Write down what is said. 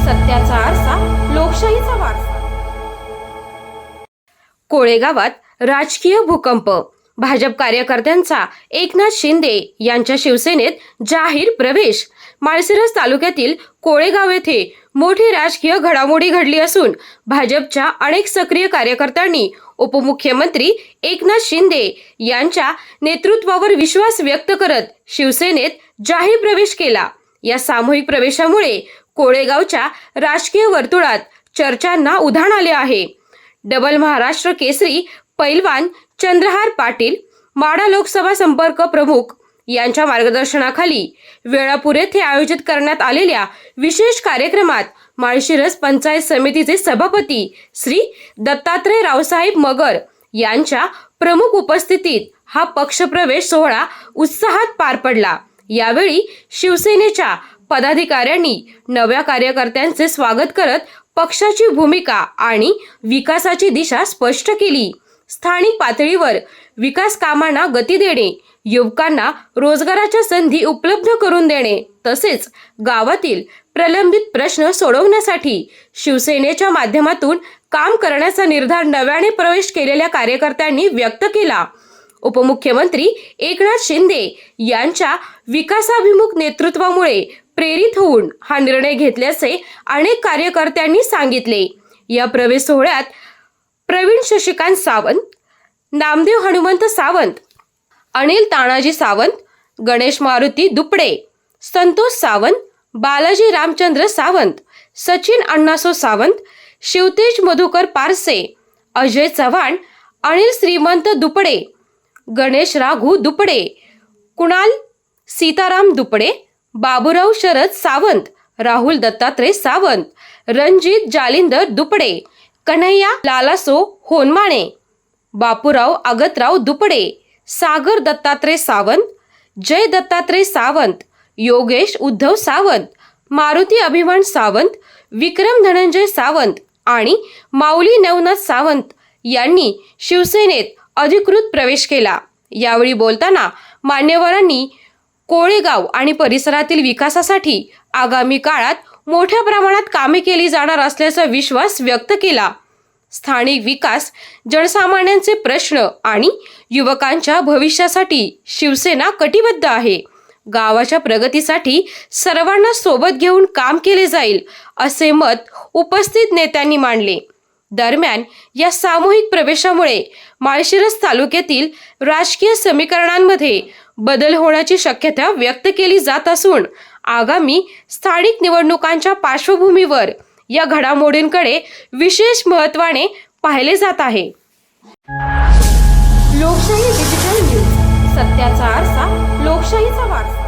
सत्याचा आरसा, लोकशाहीचा वारसा. कोळेगावात राजकीय भूकंप. भाजप कार्यकर्त्यांचा एकनाथ शिंदे यांच्या शिवसेनेत जाहीर प्रवेश. माळशिरस तालुक्यातील कोळेगाव येथे मोठी राजकीय घडामोडी घडली असून भाजपच्या अनेक सक्रिय कार्यकर्त्यांनी उपमुख्यमंत्री एकनाथ शिंदे यांच्या नेतृत्वावर विश्वास व्यक्त करत शिवसेनेत जाहीर प्रवेश केला. या सामूहिक प्रवेशामुळे कोळेगावच्या राजकीय वर्तुळात चर्चांना उधाण आले आहे. डबल महाराष्ट्र केसरी पैलवान चंद्रहार पाटील, माढा लोकसभा संपर्क प्रमुख यांच्या मार्गदर्शनाखाली वेळापूर येथे आयोजित करण्यात आलेल्या विशेष कार्यक्रमात माळशिरस पंचायत समितीचे सभापती श्री दत्तात्रय रावसाहेब मगर यांच्या प्रमुख उपस्थितीत हा पक्षप्रवेश सोहळा उत्साहात पार पडला. यावेळी शिवसेनेच्या पदाधिकाऱ्यांनी नव्या कार्यकर्त्यांचे स्वागत करत पक्षाची भूमिका आणि विकासाची दिशा स्पष्ट केली. स्थानिक पातळीवर विकास कामांना गती देणे, युवकांना रोजगाराच्या संधी उपलब्ध करून देणे तसेच गावातील प्रलंबित प्रश्न सोडवण्यासाठी शिवसेनेच्या माध्यमातून काम करण्याचा निर्धार नव्याने प्रवेश केलेल्या कार्यकर्त्यांनी व्यक्त केला. उपमुख्यमंत्री एकनाथ शिंदे यांच्या विकासाभिमुख नेतृत्वामुळे प्रेरित होऊन हा निर्णय घेतल्याचे अनेक कार्यकर्त्यांनी सांगितले. या प्रवेश सोहळ्यात प्रवीण शशिकांत सावंत, नामदेव हनुमंत सावंत, अनिल तानाजी सावंत, गणेश मारुती दुपडे, संतोष सावंत, बालाजी रामचंद्र सावंत, सचिन अण्णासो सावंत, शिवतेज मधुकर पारसे, अजय चव्हाण, अनिल श्रीमंत दुपडे, गणेश राघू दुपडे, कुणाल सीताराम दुपडे, बाबूराव शरद सावंत, राहुल दत्तात्रय सावंत, रणजित जालिंदर दुपडे, कन्हैया लालासो होनमाणे, बापूराव आगतराव दुपडे, सागर दत्तात्रय सावंत, जय दत्तात्रय सावंत, योगेश उद्धव सावंत, मारुती अभिमान सावंत, विक्रम धनंजय सावंत आणि माऊली नवनाथ सावंत यांनी शिवसेनेत अधिकृत प्रवेश केला. यावेळी बोलताना मान्यवरांनी कोळेगाव आणि परिसरातील विकासासाठी आगामी काळात मोठ्या प्रमाणात कामे केली जाणार असल्याचा विश्वास व्यक्त केला. स्थानिक विकास, जनसामान्यांचे प्रश्न आणि युवकांच्या भविष्यासाठी शिवसेना कटिबद्ध आहे. गावाच्या प्रगतीसाठी सर्वांना सोबत घेऊन काम केले जाईल असे मत उपस्थित नेत्यांनी मांडले. दरम्यान या सामूहिक प्रवेशामुळे माळशिरस तालुक्यातील राजकीय समीकरणांमध्ये बदल होण्याची शक्यता व्यक्त केली जात असून आगामी स्थानिक निवडणुकांच्या पार्श्वभूमीवर या घडामोडींकडे विशेष महत्त्वाने पाहिले जात आहे. लोकशाही डिजिटल न्यूज, सत्याचा आरसा, लोकशाहीचा वारसा.